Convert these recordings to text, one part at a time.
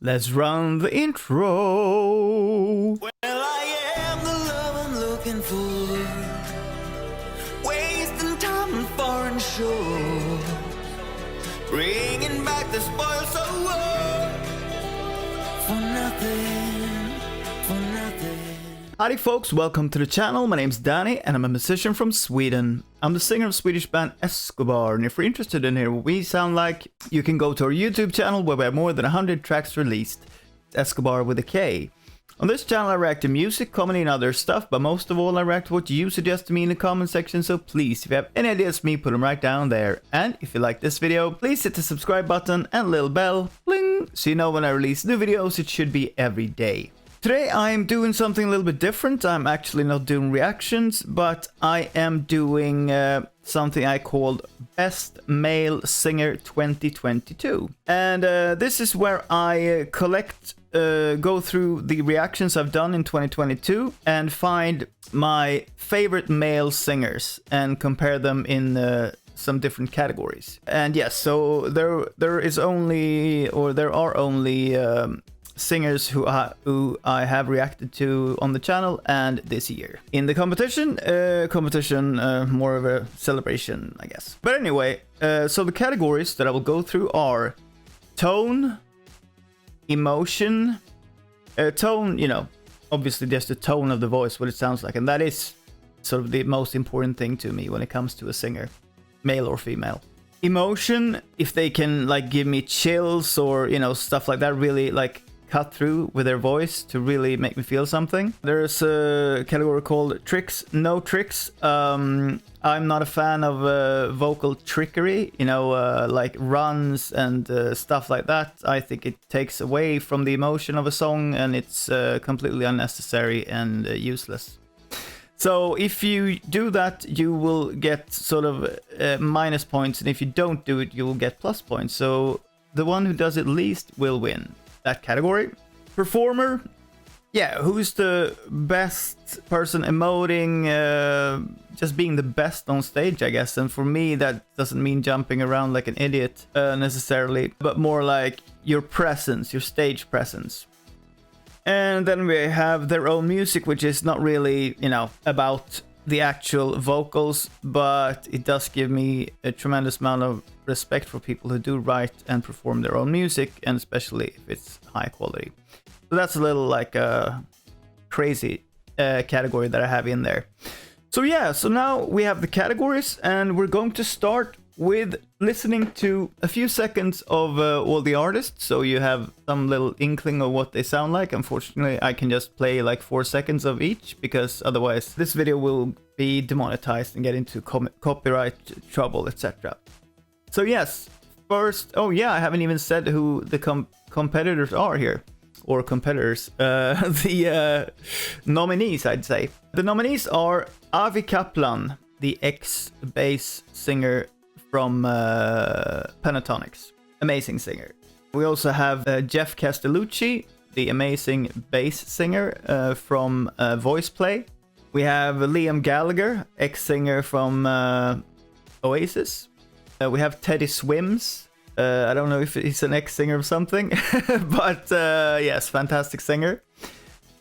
let's run the intro. Well, I am the love I'm looking for, wasting time on foreign shore, bringing back the spoils so for nothing, for nothing. Howdy folks, welcome to the channel. My name's Danny and I'm a musician from Sweden. I'm the singer of Swedish band Escobar, and if you're interested in hearing what we sound like, you can go to our YouTube channel where we have more than 100 tracks released. It's Escobar with a K. On this channel I react to music, comedy and other stuff, but most of all I react to what you suggest to me in the comment section, so please, if you have any ideas for me, put them right down there. And if you like this video, please hit the subscribe button and little bell, bling, so you know when I release new videos. It should be every day. Today I'm doing something a little bit different. I'm actually not doing reactions, but I am doing something I called Best Male Singer 2022. And this is where I go through the reactions I've done in 2022 and find my favorite male singers and compare them in some different categories. And yes, so there are only singers who I have reacted to on the channel and this year. In the competition, more of a celebration, I guess. But anyway, so the categories that I will go through are tone, emotion, tone, you know, obviously just the tone of the voice, what it sounds like, and that is sort of the most important thing to me when it comes to a singer, male or female. Emotion, if they can like give me chills or, you know, stuff like that, really like cut through with their voice to really make me feel something. There's a category called tricks, no tricks. I'm not a fan of vocal trickery, you know, like runs and stuff like that. I think it takes away from the emotion of a song and it's completely unnecessary and useless. So if you do that, you will get sort of minus points, and if you don't do it, you will get plus points. So the one who does it least will win that category. Performer, yeah, who's the best person emoting, just being the best on stage, I guess. And for me, that doesn't mean jumping around like an idiot necessarily, but more like your presence, your stage presence. And then we have their own music, which is not really, you know, about the actual vocals, but it does give me a tremendous amount of respect for people who do write and perform their own music, and especially if it's high quality. So that's a little like a crazy category that I have in there. So yeah, so now we have the categories, and we're going to start with listening to a few seconds of all the artists, so you have some little inkling of what they sound like. Unfortunately, I can just play like 4 seconds of each, because otherwise this video will be demonetized and get into copyright trouble, etc. So yes, first, oh yeah, I haven't even said who the competitors are here, or competitors, the nominees, I'd say. The nominees are Avi Kaplan, the ex-bass singer from Pentatonics, amazing singer. We also have Geoff Castellucci, the amazing bass singer from Voice Play. We have Liam Gallagher, ex-singer from Oasis. We have Teddy Swims. I don't know if he's an ex-singer of something, but yes, fantastic singer.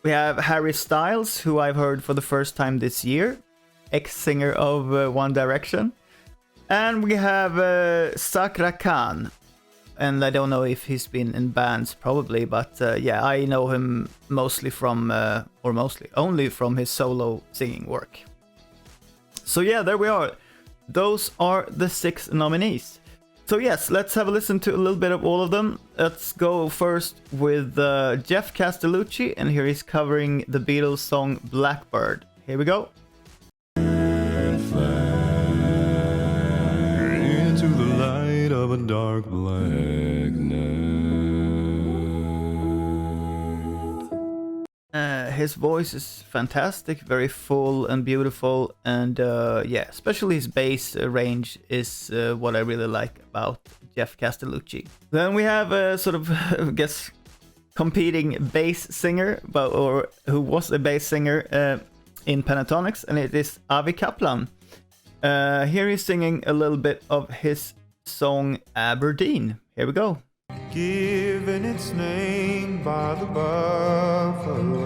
We have Harry Styles, who I've heard for the first time this year, ex-singer of One Direction. And we have Cakra, and I don't know if he's been in bands, probably, but yeah, I know him mostly from, or mostly, only from his solo singing work. So yeah, there we are. Those are the 6 nominees. So yes, let's have a listen to a little bit of all of them. Let's go first with Geoff Castellucci, and here he's covering the Beatles song Blackbird. Here we go. Into the light of a dark black night. His voice is fantastic, very full and beautiful, and yeah, especially his bass range is what I really like about Geoff Castellucci. Then we have a sort of, I guess, competing bass singer, or who was a bass singer in Pentatonics, and it is Avi Kaplan. Here he's singing a little bit of his song Aberdeen. Here we go. Given its name by the buffalo.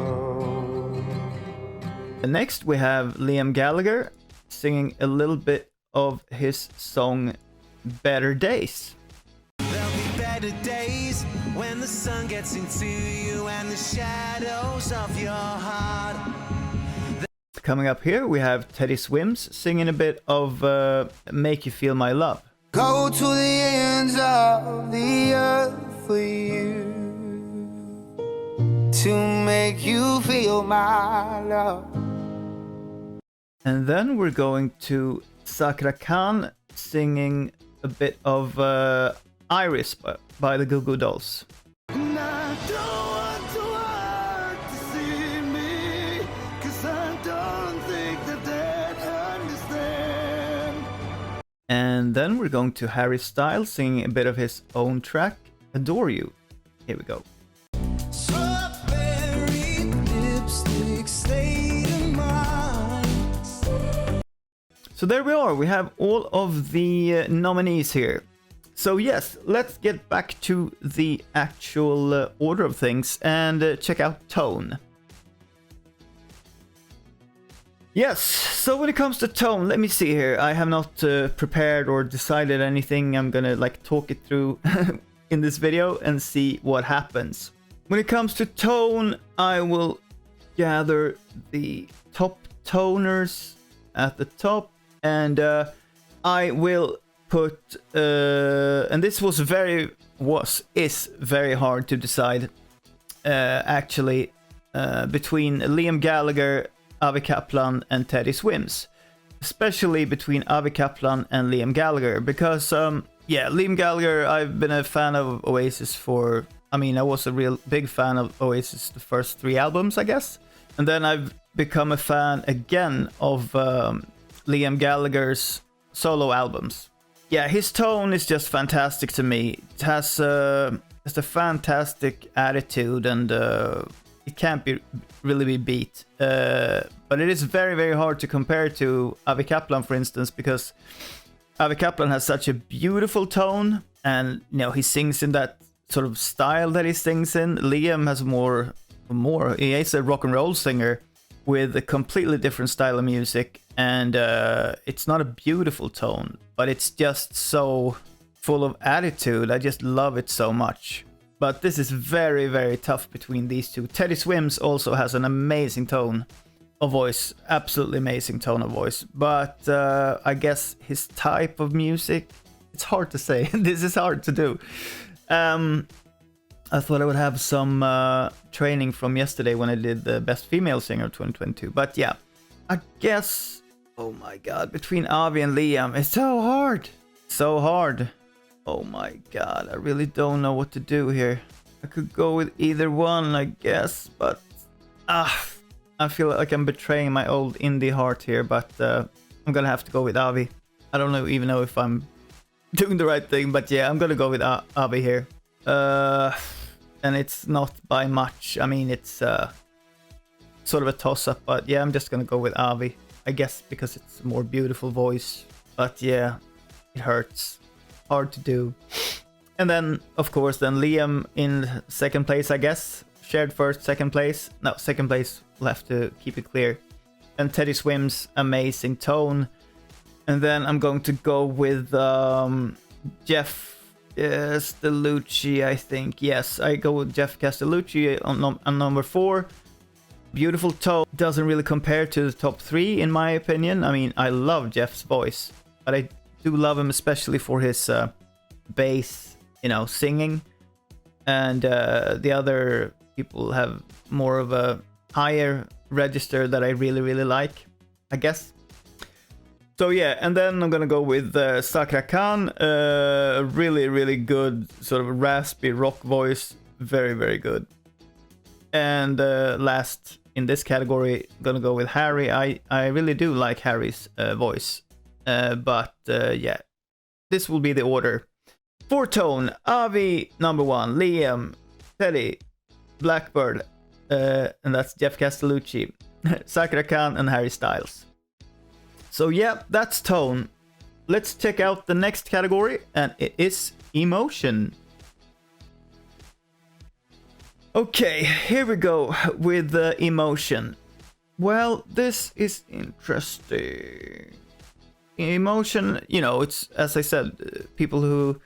And next we have Liam Gallagher singing a little bit of his song Better Days. There'll be better days when the sun gets into you and the shadows of your heart. Coming up here we have Teddy Swims singing a bit of Make You Feel My Love. Go to the ends of the earth for you to make you feel my love. And then we're going to Cakra singing a bit of Iris by the Goo Goo Dolls. And I don't want to hurt to see me, 'cause I don't think that they'd understand. And then we're going to Harry Styles singing a bit of his own track, Adore You. Here we go. Strawberry lipstick state of mind. So there we are, we have all of the nominees here. So yes, let's get back to the actual order of things and check out tone. Yes, so when it comes to tone, let me see here. I have not prepared or decided anything. I'm gonna like talk it through in this video and see what happens. When it comes to tone, I will gather the top toners at the top, and I will put and this is very hard to decide actually between Liam Gallagher, Avi Kaplan and Teddy Swims, especially between Avi Kaplan and Liam Gallagher, because yeah, Liam Gallagher, I've been a fan of Oasis for, I mean, I was a real big fan of Oasis the first 3 albums, I guess, and then I've become a fan again of Liam Gallagher's solo albums. Yeah, his tone is just fantastic to me. It has just a fantastic attitude, and it can't really be beat. But it is very, very hard to compare to Avi Kaplan, for instance, because Avi Kaplan has such a beautiful tone, and you know, he sings in that sort of style that he sings in. Liam has more. He is a rock and roll singer with a completely different style of music, and it's not a beautiful tone, but it's just so full of attitude. I just love it so much. But this is very, very tough between these two. Teddy Swims also has an amazing tone of voice, absolutely amazing tone of voice, but I guess his type of music, it's hard to say. This is hard to do. I thought I would have some training from yesterday when I did the Best Female Singer of 2022. But yeah, I guess, oh my god, between Avi and Liam, it's so hard. So hard. Oh my god, I really don't know what to do here. I could go with either one, I guess, but I feel like I'm betraying my old indie heart here, but I'm gonna have to go with Avi. I don't even know if I'm doing the right thing, but yeah, I'm gonna go with Avi here. And it's not by much. I mean, it's sort of a toss-up, but yeah, I'm just gonna go with Avi, I guess, because it's a more beautiful voice. But yeah, it hurts. Hard to do. And then, of course, then Liam in second place, I guess. Shared first, second place. No, second place, we'll have to keep it clear. And Teddy Swims, amazing tone. And then I'm going to go with Geoff Castellucci, I think. Yes, I go with Geoff Castellucci on number 4. Beautiful tone. Doesn't really compare to the top 3, in my opinion. I mean, I love Geoff's voice, but I do love him especially for his bass, you know, singing. And the other people have more of a higher register that I really, really like, I guess. So yeah, and then I'm gonna go with Cakra. Really, really good sort of raspy rock voice. Very, very good. And last in this category, I'm gonna go with Harry. I really do like Harry's voice. But yeah, this will be the order. For tone, Avi number 1, Liam, Teddy, Blackbird, and that's Geoff Castellucci, Cakra and Harry Styles. So yeah, that's tone. Let's check out the next category, and it is emotion. Okay, here we go with the emotion. Well, this is interesting. Emotion, you know, it's, as I said, people who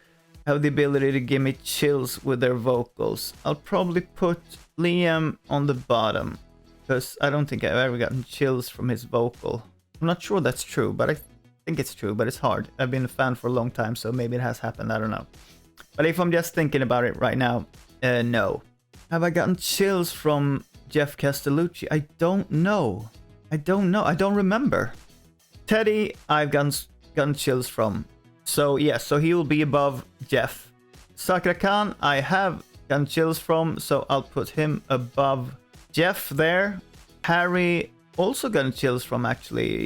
have the ability to give me chills with their vocals. I'll probably put Liam on the bottom, because I don't think I've ever gotten chills from his vocal. I'm not sure that's true, but I think it's true, but it's hard. I've been a fan for a long time, so maybe it has happened, I don't know. But if I'm just thinking about it right now, no. Have I gotten chills from Geoff Castellucci? I don't know. I don't remember. Teddy, I've gotten chills from. So yeah, so he will be above Geoff. Cakra Khan, I have gotten chills from, so I'll put him above Geoff there. Harry, also gotten chills from, actually.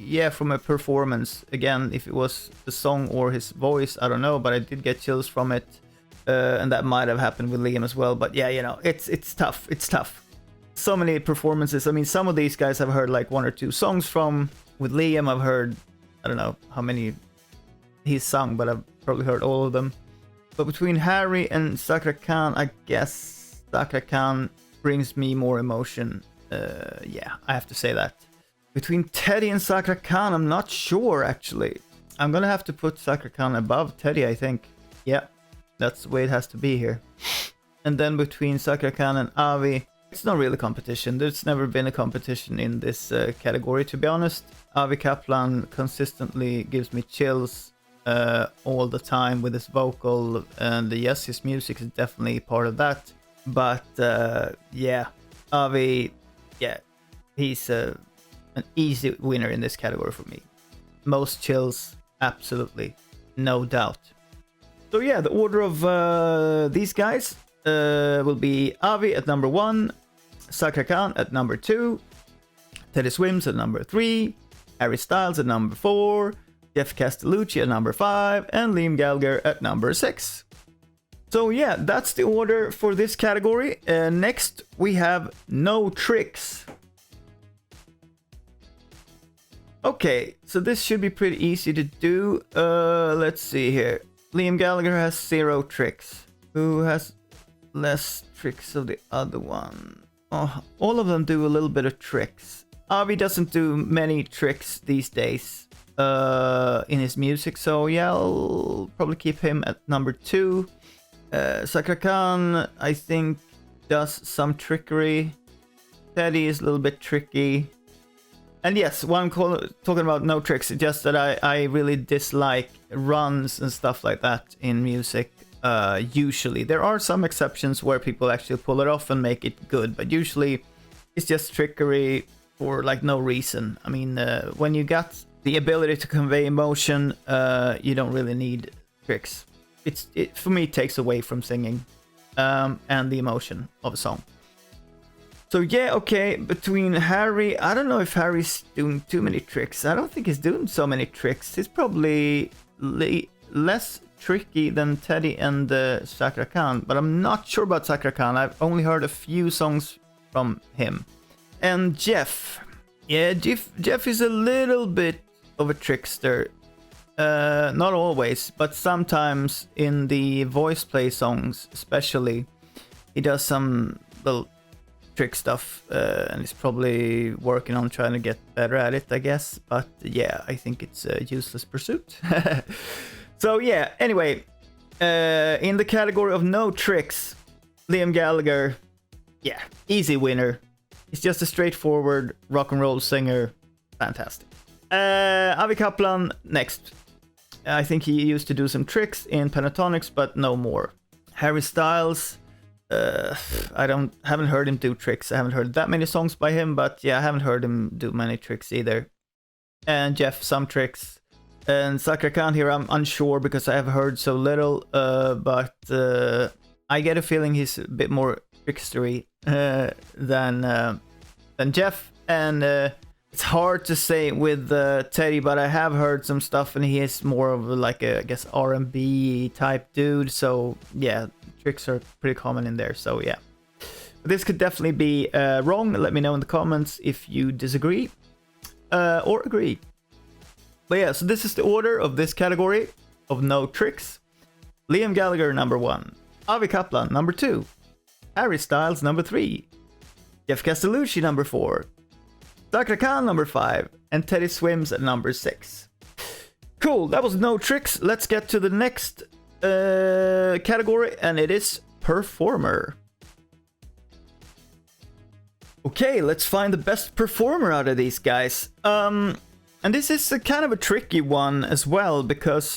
Yeah, from a performance. Again, if it was the song or his voice, I don't know, but I did get chills from it. And that might have happened with Liam as well. But yeah, you know, it's tough. It's tough. So many performances. I mean, some of these guys I've heard like 1 or 2 songs from. With Liam, I've heard, I don't know how many he's sung, but I've probably heard all of them. But between Harry and Cakra Khan, I guess Cakra Khan brings me more emotion. Yeah, I have to say that. Between Teddy and Cakra Khan, I'm not sure, actually. I'm gonna have to put Cakra Khan above Teddy, I think. Yeah. That's the way it has to be here. And then between Cakra Khan and Avi, it's not really competition. There's never been a competition in this category, to be honest. Avi Kaplan consistently gives me chills all the time with his vocal, and yes, his music is definitely part of that. But yeah, Avi, yeah, he's an easy winner in this category for me. Most chills, absolutely, no doubt. So yeah, the order of these guys will be Avi at number 1, Cakra Khan at number 2, Teddy Swims at number 3, Harry Styles at number 4, Geoff Castellucci at number 5, and Liam Gallagher at number 6. So yeah, that's the order for this category. Next, we have No Tricks. Okay, so this should be pretty easy to do. Let's see here. Liam Gallagher has 0 tricks. Who has less tricks of the other one? Oh, all of them do a little bit of tricks. Avi doesn't do many tricks these days in his music, so yeah, I'll probably keep him at number 2. Cakra Khan, I think, does some trickery. Teddy is a little bit tricky. And yes, when I'm talking about no tricks, it's just that I really dislike runs and stuff like that in music. Usually, there are some exceptions where people actually pull it off and make it good, but usually it's just trickery for like no reason. I mean, when you got the ability to convey emotion, you don't really need tricks. It for me, it takes away from singing and the emotion of a song. So yeah, okay, between Harry, I don't know if Harry's doing too many tricks. I don't think he's doing so many tricks. He's probably less tricky than Teddy and Cakra Khan, but I'm not sure about Cakra Khan. I've only heard a few songs from him. And Geoff. Yeah, Geoff is a little bit of a trickster. Not always, but sometimes in the voice play songs especially, he does some little trick stuff, and he's probably working on trying to get better at it, I guess. But yeah, I think it's a useless pursuit. So yeah, anyway, in the category of no tricks, Liam Gallagher, yeah, easy winner. He's just a straightforward rock and roll singer. Fantastic. Avi Kaplan, next. I think he used to do some tricks in Pentatonics, but no more. Harry Styles, haven't heard him do tricks. I haven't heard that many songs by him, but yeah, I haven't heard him do many tricks either. And Geoff, some tricks. And Cakra Khan here, I'm unsure because I have heard so little, but I get a feeling he's a bit more trickstery than Geoff. And it's hard to say with Teddy, but I have heard some stuff, and he is more of like a, I guess, R&B type dude. So yeah, tricks are pretty common in there. So yeah, but this could definitely be wrong. Let me know in the comments if you disagree or agree. But yeah, so this is the order of this category of no tricks. Liam Gallagher number 1, Avi Kaplan, number 2. Harry Styles, number 3. Geoff Castellucci, number 4. Cakra, number 5. And Teddy Swims at number 6. Cool, that was no tricks. Let's get to the next category, and it is performer. Okay, let's find the best performer out of these guys. And this is a kind of a tricky one as well, because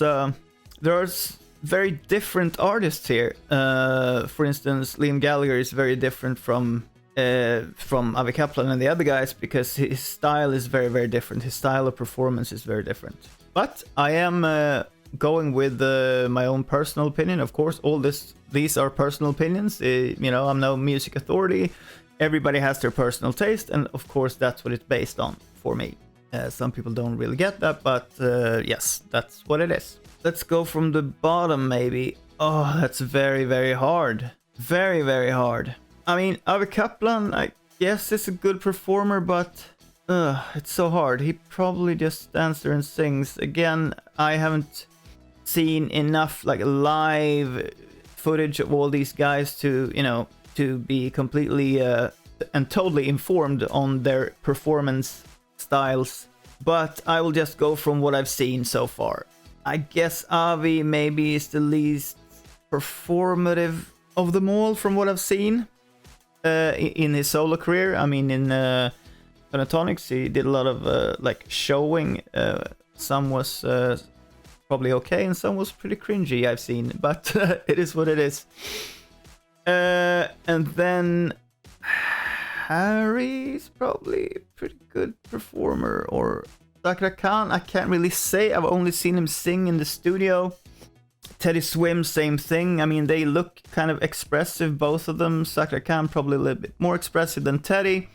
there's very different artists here. For instance, Liam Gallagher is very different from Avi Kaplan and the other guys, because his style is very, very different. His style of performance is very different. But I am going with my own personal opinion. Of course, these are personal opinions. You know, I'm no music authority. Everybody has their personal taste, and of course, that's what it's based on for me. Some people don't really get that, but yes, that's what it is. Let's go from the bottom, maybe. Oh, that's very, very hard. Very, very hard. I mean, Avi Kaplan, I guess, is a good performer, but it's so hard. He probably just stands there and sings. Again, I haven't seen enough like live footage of all these guys to, you know, to be completely and totally informed on their performance styles. But I will just go from what I've seen so far. I guess Avi maybe is the least performative of them all from what I've seen in his solo career. I mean, in Pentatonics, he did a lot of like showing. Some was probably okay, and some was pretty cringy, I've seen. But it is what it is. And then Harry's probably a pretty good performer, or Cakra, I can't really say. I've only seen him sing in the studio. Teddy Swims, same thing. I mean, they look kind of expressive, both of them. Cakra probably a little bit more expressive than Teddy.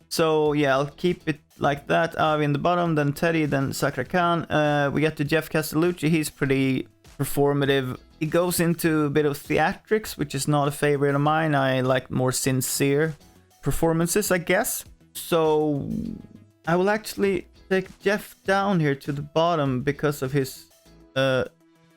So yeah, I'll keep it like that. Avi in the bottom, then Teddy, then Cakra. We get to Geoff Castellucci. He's pretty performative. He goes into a bit of theatrics, which is not a favorite of mine. I like more sincere performances, I guess. So I will actually take Geoff down here to the bottom because of his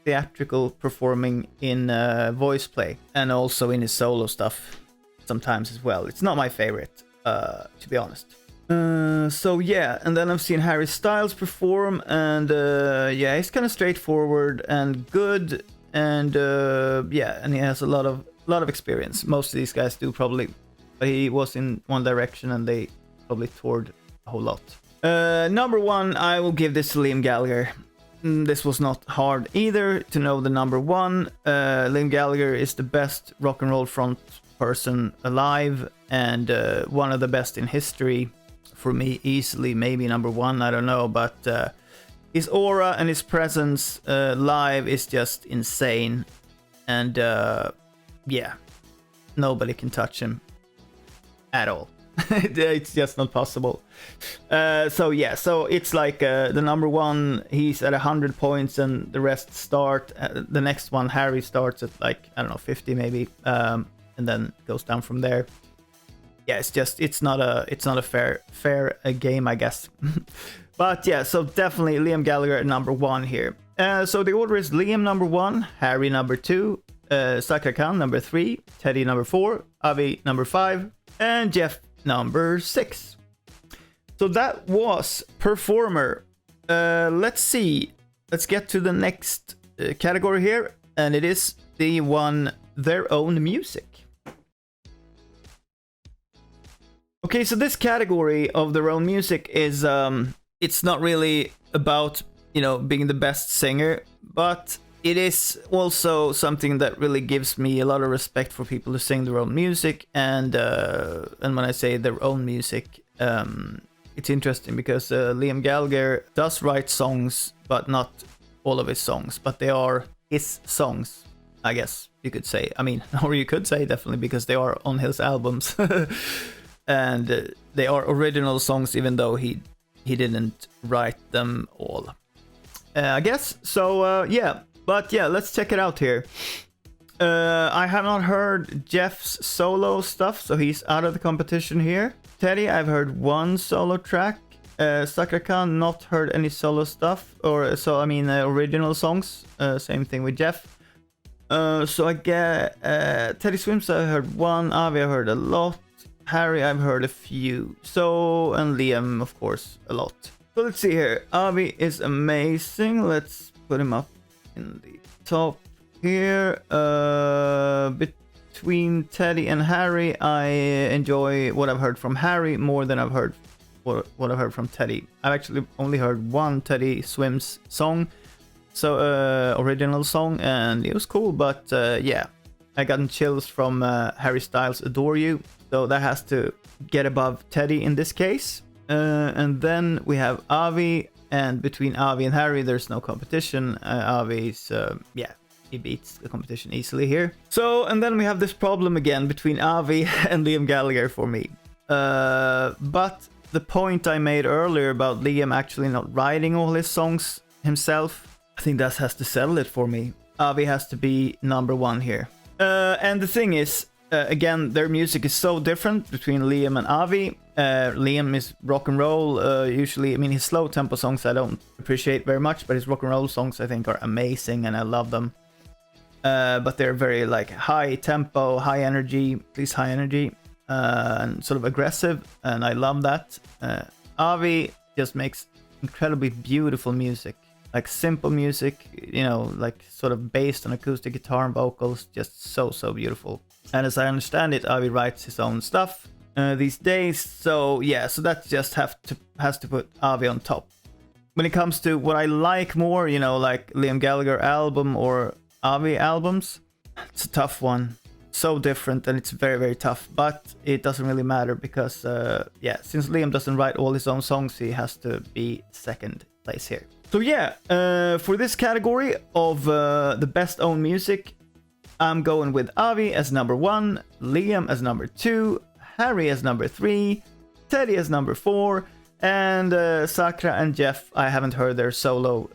theatrical performing in voice play, and also in his solo stuff sometimes as well. It's not my favorite, to be honest. So yeah, and then I've seen Harry Styles perform, and yeah, he's kind of straightforward and good, and yeah, and he has a lot of experience. Most of these guys do probably, but he was in One Direction, and they probably toured a whole lot. Number 1, I will give this to Liam Gallagher. This was not hard either to know the number 1. Liam Gallagher is the best rock and roll front person alive, and one of the best in history. For me, easily, maybe number 1, I don't know, but his aura and his presence live is just insane, and yeah, nobody can touch him at all. It's just not possible. So yeah, so it's like the number 1, he's at 100 points, and the rest start. The next one, Harry, starts at like, I don't know, 50 maybe, and then goes down from there. Yeah, it's not a fair game, I guess. But yeah, so definitely Liam Gallagher at number 1 here. So the order is Liam number 1, Harry number 2, Cakra number 3, Teddy number 4, Avi number 5, and Geoff number 6. So that was performer. Let's see. Let's get to the next category here, and it is the one, their own music. Okay, so this category of their own music is it's not really about, you know, being the best singer, but it is also something that really gives me a lot of respect for people who sing their own music. And when I say their own music, it's interesting because Liam Gallagher does write songs, but not all of his songs, but they are his songs, I guess you could say. I mean, or you could say definitely, because they are on his albums. And they are original songs, even though he didn't write them all, I guess. So yeah, but yeah, let's check it out here. I have not heard Geoff's solo stuff, so he's out of the competition here. Teddy, I've heard 1 solo track. Cakra, not heard any solo stuff, or so I mean original songs. Same thing with Geoff. So I get Teddy Swims, I heard one. Avi, I heard a lot. Harry, I've heard a few. So, and Liam, of course, a lot. So let's see here. Avi is amazing. Let's put him up in the top here. Between Teddy and Harry, I enjoy what I've heard from Harry more than I've heard what I've heard from Teddy. I've actually only heard one Teddy Swims song, so original song, and it was cool. But yeah, I gotten chills from Harry Styles' "Adore You," so that has to get above Teddy in this case. And then we have Avi, and between Avi and Harry, there's no competition. Avi's yeah, he beats the competition easily here. So, and then we have this problem again between Avi and Liam Gallagher for me. But the point I made earlier about Liam actually not writing all his songs himself, I think that has to settle it for me. Avi has to be number one here. And the thing is, again, their music is so different between Liam and Avi. Liam is rock and roll, usually. I mean, his slow tempo songs I don't appreciate very much, but his rock and roll songs I think are amazing and I love them. But they're very like high tempo, high energy, at least high energy, and sort of aggressive, and I love that. Avi just makes incredibly beautiful music, like simple music, you know, like sort of based on acoustic guitar and vocals, just so beautiful. And as I understand it, Avi writes his own stuff these days, so yeah, so that just has to put Avi on top. When it comes to what I like more, you know, like Liam Gallagher album or Avi albums, it's a tough one. So different, and it's very tough, but it doesn't really matter because yeah, since Liam doesn't write all his own songs, he has to be second place here. So yeah, for this category of the best owned music, I'm going with Avi as number 1, Liam as number 2, Harry as number 3, Teddy as number 4, and Cakra and Geoff, I haven't heard their solo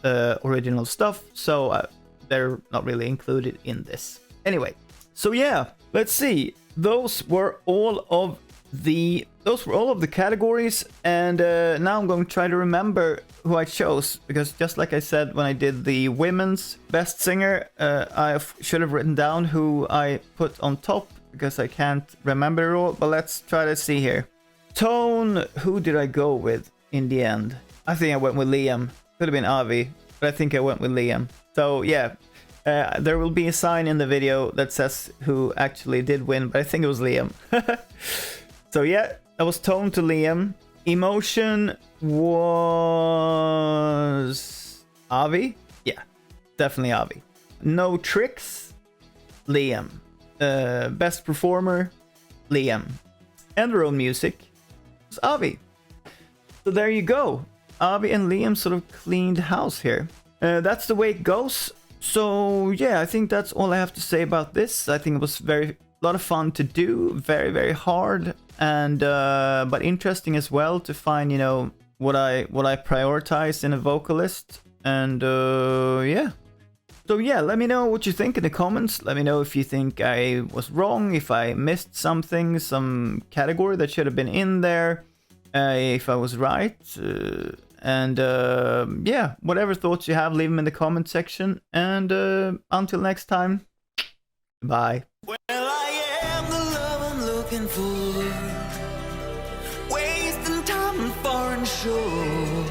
original stuff, so they're not really included in this. Anyway, so yeah, let's see. Those were all of the categories, and now I'm going to try to remember who I chose, because just like I said when I did the women's best singer, I should have written down who I put on top because I can't remember it all. But let's try to see here. Tone, who did I go with in the end? I think I went with Liam. Could have been Avi, but I think I went with Liam. So yeah, there will be a sign in the video that says who actually did win, but I think it was Liam. So yeah, that was Tone to Liam. Emotion was Avi. Yeah, definitely Avi. No Tricks, Liam. Best performer, Liam. And their own music was Avi. So there you go. Avi and Liam sort of cleaned house here. That's the way it goes. So yeah, I think that's all I have to say about this. I think it was a lot of fun to do, very hard, and but interesting as well to find, you know, what I prioritize in a vocalist, and yeah. So yeah, let me know what you think in the comments. Let me know if you think I was wrong, if I missed something, some category that should have been in there, if I was right. And yeah, whatever thoughts you have, leave them in the comment section. And until next time, bye. Well, I am the love I'm looking for, wasting time on foreign shore.